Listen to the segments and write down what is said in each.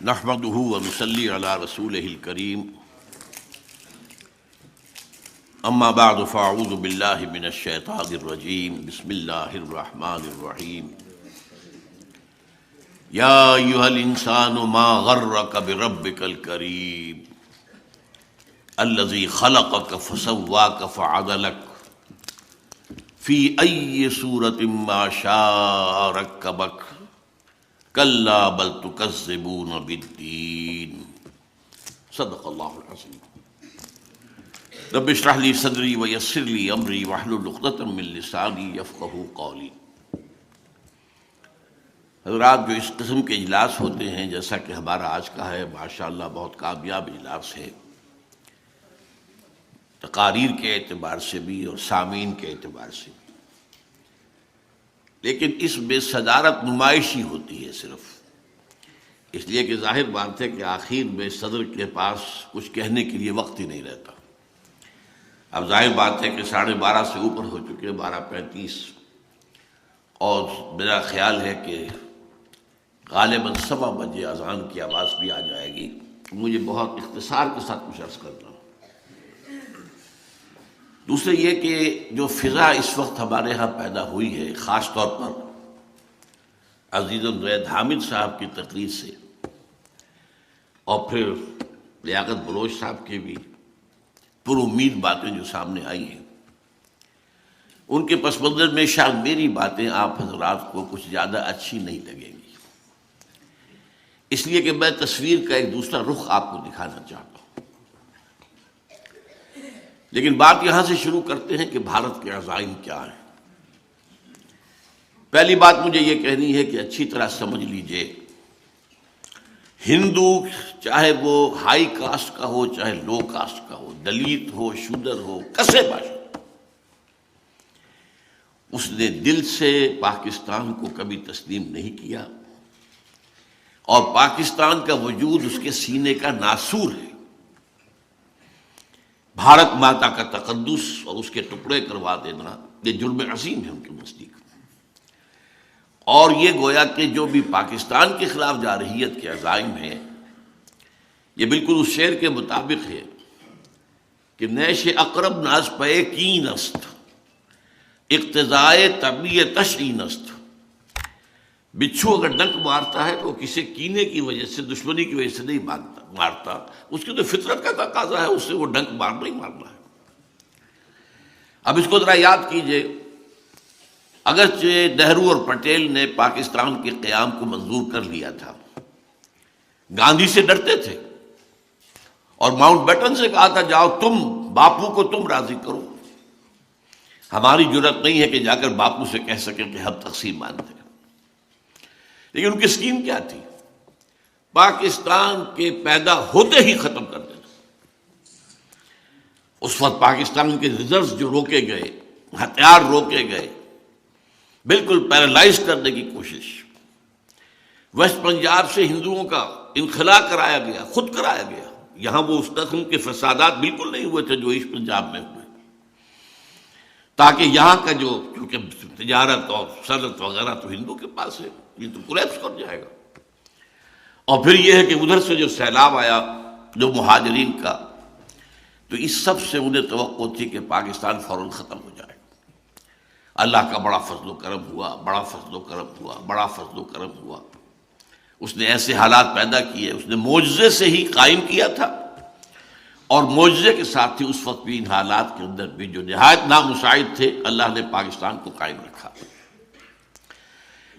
نحمده ونصلي على رسوله الكريم اما بعد فاعوذ بالله من الشيطان الرجيم بسم الله الرحمن الرحيم يا ايها الانسان ما غرك بربك الكريم الذي خلقك فسواك فعدلك في اي صورة ما شاء ركبك کلا بل تکذبون بالدین صدق اللہ العظیم رب اشرح لی صدری ویسر لی امری واحلل عقدۃ من لسانی یفقہوا قولی۔ حضرات، جو اس قسم کے اجلاس ہوتے ہیں جیسا کہ ہمارا آج کا ہے، ماشاءاللہ بہت کامیاب اجلاس ہے، تقاریر کے اعتبار سے بھی اور سامعین کے اعتبار سے بھی، لیکن اس میں صدارت نمائشی ہوتی ہے صرف اس لیے کہ ظاہر بات ہے کہ آخر میں صدر کے پاس کچھ کہنے کے لیے وقت ہی نہیں رہتا۔ اب ظاہر بات ہے کہ 12:30 سے اوپر ہو چکے، 12:35، اور میرا خیال ہے کہ غالباً 7 بجے اذان کی آواز بھی آ جائے گی۔ مجھے بہت اختصار کے ساتھ کچھ عرض کرنا۔ دوسرے یہ کہ جو فضا اس وقت ہمارے ہاں پیدا ہوئی ہے، خاص طور پر عزیز الزید حامد صاحب کی تقریر سے اور پھر لیاقت بلوچ صاحب کی بھی پر امید باتیں جو سامنے آئی ہیں، ان کے پس منظر میں شاید میری باتیں آپ حضرات کو کچھ زیادہ اچھی نہیں لگیں گی، اس لیے کہ میں تصویر کا ایک دوسرا رخ آپ کو دکھانا چاہتا ہوں۔ لیکن بات یہاں سے شروع کرتے ہیں کہ بھارت کے عزائم کیا ہیں۔ پہلی بات مجھے یہ کہنی ہے کہ اچھی طرح سمجھ لیجئے، ہندو چاہے وہ ہائی کاسٹ کا ہو چاہے لو کاسٹ کا ہو، دلت ہو شودر ہو، کسے باشد، اس نے دل سے پاکستان کو کبھی تسلیم نہیں کیا، اور پاکستان کا وجود اس کے سینے کا ناسور ہے۔ بھارت ماتا کا تقدس اور اس کے ٹکڑے کروا دینا یہ جرم عظیم ہے ان کے نزدیک، اور یہ گویا کہ جو بھی پاکستان کے خلاف جارحیت کے عزائم ہیں، یہ بالکل اس شعر کے مطابق ہے کہ نیش اقرب ناز پے کین است، اقتضائے طبیعتش این است۔ بچھو اگر ڈنک مارتا ہے تو کسی کینے کی وجہ سے، دشمنی کی وجہ سے نہیں مارتا، اس کی تو فطرت کا تقاضا ہے، اس سے وہ ڈنک مارنا ہی مارنا ہے۔ اب اس کو ذرا یاد کیجئے، اگرچہ نہرو اور پٹیل نے پاکستان کے قیام کو منظور کر لیا تھا، گاندھی سے ڈرتے تھے اور ماؤنٹ بیٹن سے کہا تھا جاؤ تم باپو کو تم راضی کرو، ہماری جرأت نہیں ہے کہ جا کر باپو سے کہہ سکیں کہ ہم تقسیم مانتے ہیں۔ لیکن ان کی اسکیم کیا تھی؟ پاکستان کے پیدا ہوتے ہی ختم کر دینا۔ اس وقت پاکستان کے ریزروز جو روکے گئے، ہتھیار روکے گئے، بالکل پیرالائز کرنے کی کوشش۔ ویسٹ پنجاب سے ہندوؤں کا انخلا کرایا گیا، خود کرایا گیا۔ یہاں وہ اس قسم کے فسادات بالکل نہیں ہوئے تھے جو ایسٹ پنجاب میں ہوئے، تاکہ یہاں کا جو کیونکہ تجارت اور صنعت وغیرہ تو ہندو کے پاس ہے، یہ تو کولیپس کر جائے گا۔ اور پھر یہ ہے کہ ادھر سے جو سیلاب آیا جو مہاجرین کا، تو اس سب سے انہیں توقع تھی کہ پاکستان فوراً ختم ہو جائے۔ اللہ کا بڑا فضل و کرم ہوا، بڑا فضل و کرم ہوا، بڑا فضل و کرم ہوا۔ اس نے ایسے حالات پیدا کیے، اس نے معجزے سے ہی قائم کیا تھا، اور معجزے کے ساتھ ہی اس وقت بھی ان حالات کے اندر بھی جو نہایت نامساعد تھے، اللہ نے پاکستان کو قائم رکھا۔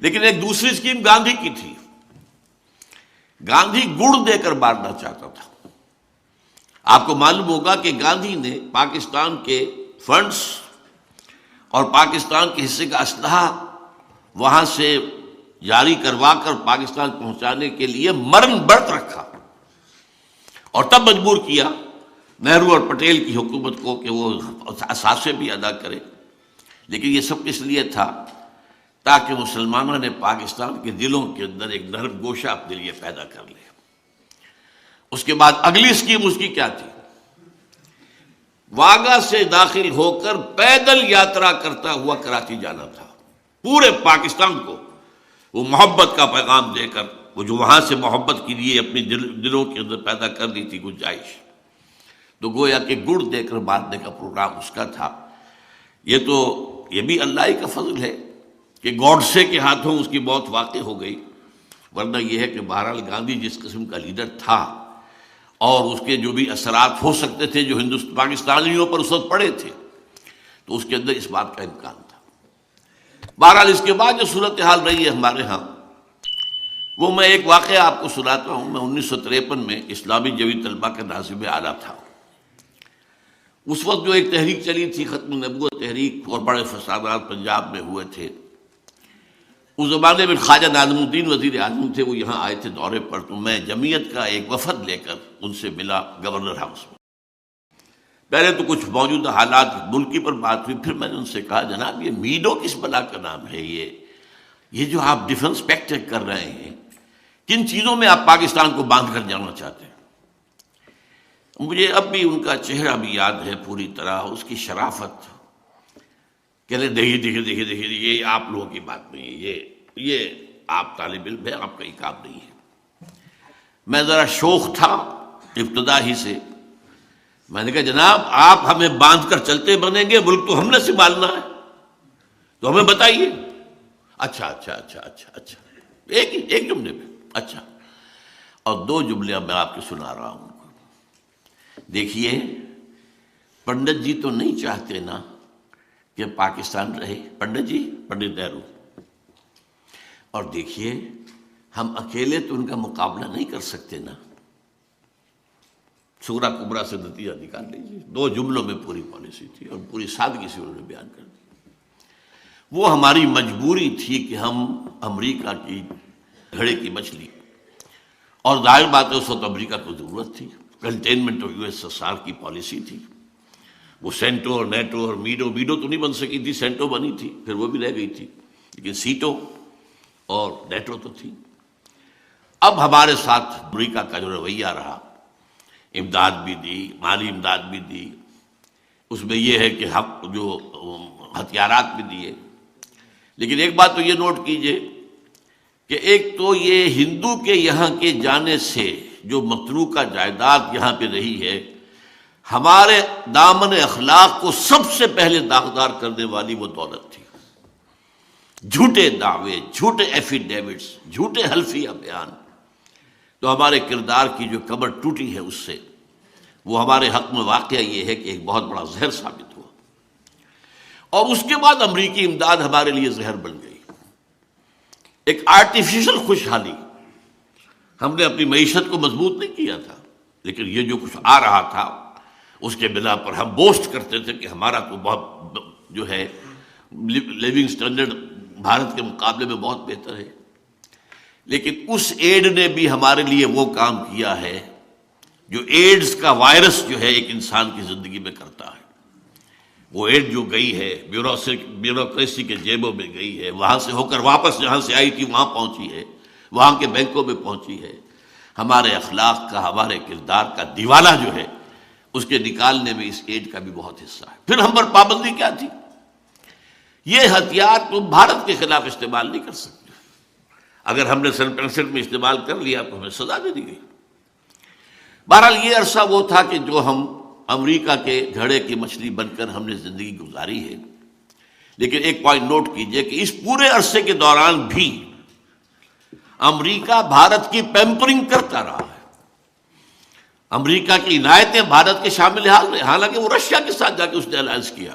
لیکن ایک دوسری اسکیم گاندھی کی تھی۔ گاندھی گڑ دے کر مارنا چاہتا تھا۔ آپ کو معلوم ہوگا کہ گاندھی نے پاکستان کے فنڈز اور پاکستان کے حصے کا اسلحہ وہاں سے جاری کروا کر پاکستان پہنچانے کے لیے مرن برت رکھا، اور تب مجبور کیا نہرو اور پٹیل کی حکومت کو کہ وہ اثاثے بھی ادا کرے۔ لیکن یہ سب اس لیے تھا تاکہ مسلمانوں نے پاکستان کے دلوں کے اندر ایک نرم گوشہ اپنے لیے پیدا کر لے۔ اس کے بعد اگلی اسکیم اس کی کیا تھی؟ واگا سے داخل ہو کر پیدل یاترا کرتا ہوا کراچی جانا تھا۔ پورے پاکستان کو وہ محبت کا پیغام دے کر وہ جو وہاں سے محبت کے لیے اپنی دلوں کے اندر پیدا کر دی تھی گنجائش، تو گویا کہ گڑ دے کر باندھنے کا پروگرام اس کا تھا۔ یہ بھی اللہ ہی کا فضل ہے کہ گوڈسے کے ہاتھوں اس کی موت واقع ہو گئی، ورنہ یہ ہے کہ بہرحال گاندھی جس قسم کا لیڈر تھا اور اس کے جو بھی اثرات ہو سکتے تھے جو پاکستانیوں پر اس وقت پڑے تھے، تو اس کے اندر اس بات کا امکان تھا۔ بہرحال اس کے بعد جو صورتحال رہی ہے ہمارے ہاں، وہ میں ایک واقعہ آپ کو سناتا ہوں۔ میں 1953 میں اسلامی جوی طلبہ کا ناظم اعلیٰ تھا۔ اس وقت جو ایک تحریک چلی تھی، ختم نبوت تحریک، اور بڑے فسادات پنجاب میں ہوئے تھے۔ اس زمانے میں خواجہ ناظم الدین وزیر اعظم تھے، وہ یہاں آئے تھے دورے پر، تو میں جمعیت کا ایک وفد لے کر ان سے ملا گورنر ہاؤس میں۔ پہلے تو کچھ موجودہ حالات ملکی پر بات ہوئی، پھر میں نے ان سے کہا جناب یہ میڈو کس بلا کا نام ہے؟ یہ جو آپ ڈیفنس پیکٹ کر رہے ہیں، کن چیزوں میں آپ پاکستان کو باندھ کر جانا چاہتے ہیں؟ مجھے اب بھی ان کا چہرہ بھی یاد ہے پوری طرح، اس کی شرافت۔ کہ دیکھیے یہ آپ لوگوں کی بات نہیں ہے، یہ آپ طالب علم ہے، آپ کا یہ کام نہیں ہے۔ میں ذرا شوخ تھا ابتدا ہی سے، میں نے کہا جناب آپ ہمیں باندھ کر چلتے بنیں گے، ملک تو ہم نے سنبھالنا ہے، تو ہمیں بتائیے۔ اچھا ایک جملے میں اچھا، اور دو جملے میں آپ کو سنا رہا ہوں۔ دیکھیے پنڈت جی تو نہیں چاہتے نا کہ پاکستان رہے، پنڈت جی، پنڈت نہرو، اور دیکھیے ہم اکیلے تو ان کا مقابلہ نہیں کر سکتے نا۔ سورہ کبریٰ سے نتیجہ نکال لیجیے، دو جملوں میں پوری پالیسی تھی اور پوری سادگی سے انہوں نے بیان کر دی۔ وہ ہماری مجبوری تھی کہ ہم امریکہ کی گھڑے کی مچھلی، اور ظاہر بات ہے اس وقت امریکہ کو ضرورت تھی، کنٹینمنٹ آف USSR کی پالیسی تھی۔ وہ سینٹو اور نیٹو اور میڈو تو نہیں بن سکی تھی، سینٹو بنی تھی، پھر وہ بھی رہ گئی تھی، لیکن سیٹو اور نیٹو تو تھی۔ اب ہمارے ساتھ امریکہ کا جو رویہ رہا، امداد بھی دی، مالی امداد بھی دی، اس میں یہ ہے کہ جو ہتھیارات بھی دیے، لیکن ایک بات تو یہ نوٹ کیجئے کہ ایک تو یہ ہندو کے یہاں کے جانے سے جو متروکہ جائیداد یہاں پہ رہی ہے، ہمارے دامن اخلاق کو سب سے پہلے داغدار کرنے والی وہ دولت تھی۔ جھوٹے دعوے، جھوٹے ایفیڈیوٹس، جھوٹے حلفیہ بیان، تو ہمارے کردار کی جو کمر ٹوٹی ہے اس سے، وہ ہمارے حق میں واقعہ یہ ہے کہ ایک بہت بڑا زہر ثابت ہوا، اور اس کے بعد امریکی امداد ہمارے لیے زہر بن گئی۔ ایک آرٹیفیشل خوشحالی، ہم نے اپنی معیشت کو مضبوط نہیں کیا تھا، لیکن یہ جو کچھ آ رہا تھا اس کے بنا پر ہم بوسٹ کرتے تھے کہ ہمارا تو بہت جو ہے لیونگ سٹینڈرڈ بھارت کے مقابلے میں بہت بہتر ہے، لیکن اس ایڈ نے بھی ہمارے لیے وہ کام کیا ہے جو ایڈز کا وائرس جو ہے ایک انسان کی زندگی میں کرتا ہے۔ وہ ایڈ جو گئی ہے بیوروکریسی کے جیبوں میں گئی ہے، وہاں سے ہو کر واپس جہاں سے آئی تھی وہاں پہنچی ہے، وہاں کے بینکوں میں پہنچی ہے۔ ہمارے اخلاق کا، ہمارے کردار کا دیوالہ جو ہے اس کے نکالنے میں اس ایڈ کا بھی بہت حصہ ہے۔ پھر ہم پر پابندی کیا تھی؟ یہ ہتھیار تم بھارت کے خلاف استعمال نہیں کر سکتے، اگر ہم نے سن 65 میں استعمال کر لیا تو ہمیں سزا دے دی گئی۔ بہرحال یہ عرصہ وہ تھا کہ جو ہم امریکہ کے گھڑے کی مچھلی بن کر ہم نے زندگی گزاری ہے، لیکن ایک پوائنٹ نوٹ کیجئے کہ اس پورے عرصے کے دوران بھی امریکہ بھارت کی پیمپرنگ کرتا رہا ہے۔ امریکہ کی عنایتیں بھارت کے شامل حال رہے، حالانکہ وہ رشیا کے ساتھ جا کے اس نے الائنس کیا،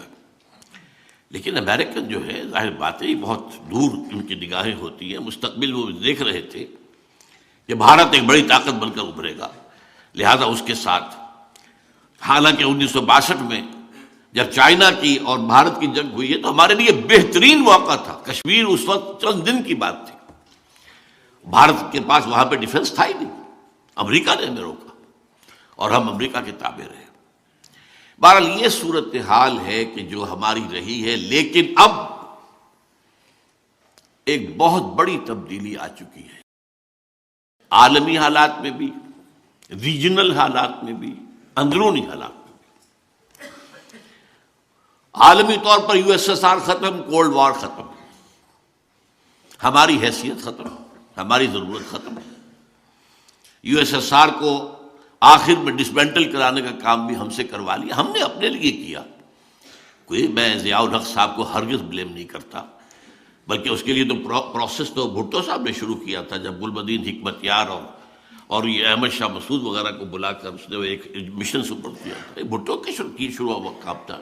لیکن امریکن جو ہے ظاہر بات ہے بہت دور ان کی نگاہیں ہوتی ہیں، مستقبل وہ دیکھ رہے تھے کہ بھارت ایک بڑی طاقت بن کر ابھرے گا، لہذا اس کے ساتھ، حالانکہ 1962 میں جب چائنا کی اور بھارت کی جنگ ہوئی ہے تو ہمارے لیے بہترین موقع تھا۔ کشمیر اس وقت چند دن کی بات تھی، بھارت کے پاس وہاں پہ ڈیفنس تھا ہی نہیں، امریکہ نے ہمیں روکا اور ہم امریکہ کے تابع رہے۔ بہرحال یہ صورتحال ہے کہ جو ہماری رہی ہے، لیکن اب ایک بہت بڑی تبدیلی آ چکی ہے، عالمی حالات میں بھی، ریجنل حالات میں بھی، اندرونی حالات میں بھی۔ عالمی طور پر USSR ختم، کولڈ وار ختم، ہماری حیثیت ختم، ہماری ضرورت ختم ہے۔ یو ایس ایس آر کو آخر میں ڈسمینٹل کرانے کا کام بھی ہم سے کروا لیا، ہم نے اپنے لیے کیا۔ کوئی میں ضیاء الحق صاحب کو ہرگز بلیم نہیں کرتا، بلکہ اس کے لیے تو پروسیس تو بھٹو صاحب نے شروع کیا تھا، جب گلبدین حکمت یار اور یہ احمد شاہ مسعود وغیرہ کو بلا کر اس نے ایک مشن سپرد کیا تھا۔ بھٹو کی شروع ہوا کام تھا۔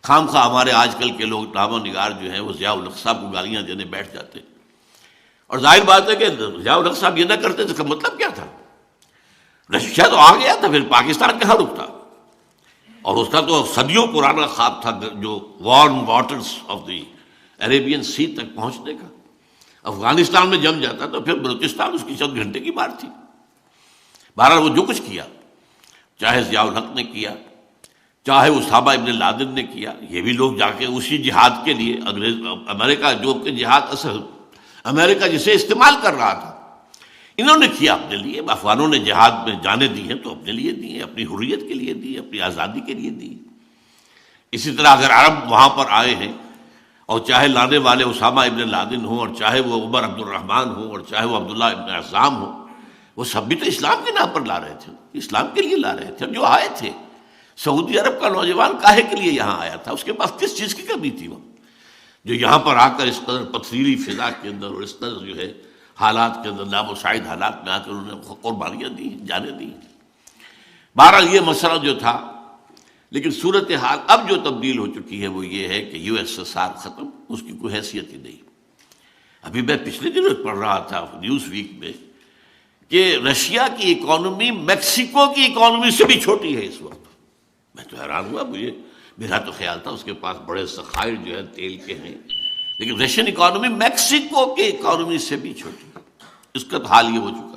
خام خواہ ہمارے آج کل کے لوگ نامہ نگار جو ہیں وہ ضیاء الحق صاحب کو گالیاں دینے بیٹھ جاتے، اور ظاہر بات ہے کہ ضیاء الحق صاحب یہ نہ کرتے تو اس کا مطلب کیا تھا؟ رشیا تو آ گیا تھا، پھر پاکستان کہاں رکتا؟ اور اس کا تو صدیوں پرانا خواب تھا جو warm waters of the Arabian Sea تک پہنچنے کا۔ افغانستان میں جم جاتا تو پھر بلوچستان اس کی چند گھنٹے کی بات تھی۔ بہرحال وہ جو کچھ کیا، چاہے ضیاء الحق نے کیا، چاہے اسامہ ابن لادن نے کیا، یہ بھی لوگ جا کے اسی جہاد کے لیے امریکہ جو کہ جہاد اصل امریکہ جسے استعمال کر رہا تھا، انہوں نے کیا اپنے لیے۔ افغانوں نے جہاد میں جانیں دی ہیں تو اپنے لیے دی ہیں، اپنی حریت کے لیے دی، اپنی آزادی کے لیے دی۔ اسی طرح اگر عرب وہاں پر آئے ہیں، اور چاہے لانے والے اسامہ ابن لادن ہوں، اور چاہے وہ عمر عبد الرحمن ہوں، اور چاہے وہ عبداللہ ابن عزام ہوں، وہ سب بھی تو اسلام کے نام پر لا رہے تھے، اسلام کے لیے لا رہے تھے۔ جو آئے تھے، سعودی عرب کا نوجوان کاہے کے لیے یہاں آیا تھا؟ اس کے پاس کس چیز کی کمی تھی؟ وہ جو یہاں پر آ کر اس قدر پتھریلی فضا کے اندر اور اس قدر جو ہے حالات کے اندر نامساعد حالات میں آ کر انہوں نے قربانیاں دی، جانیں دی۔ بہرحال یہ مسئلہ جو تھا، لیکن صورتحال اب جو تبدیل ہو چکی ہے وہ یہ ہے کہ یو ایس ایس آر ختم، اس کی کوئی حیثیت ہی نہیں۔ ابھی میں پچھلے دنوں پڑھ رہا تھا نیوز ویک میں کہ رشیا کی اکانومی میکسیکو کی اکانومی سے بھی چھوٹی ہے اس وقت۔ میں تو حیران ہوا، میرا تو خیال تھا اس کے پاس بڑے ذخائر جو ہے تیل کے ہیں، لیکن رشین اکانومی میکسیکو کی اکانومی سے بھی چھوٹی۔ اس کا تو حال یہ ہو چکا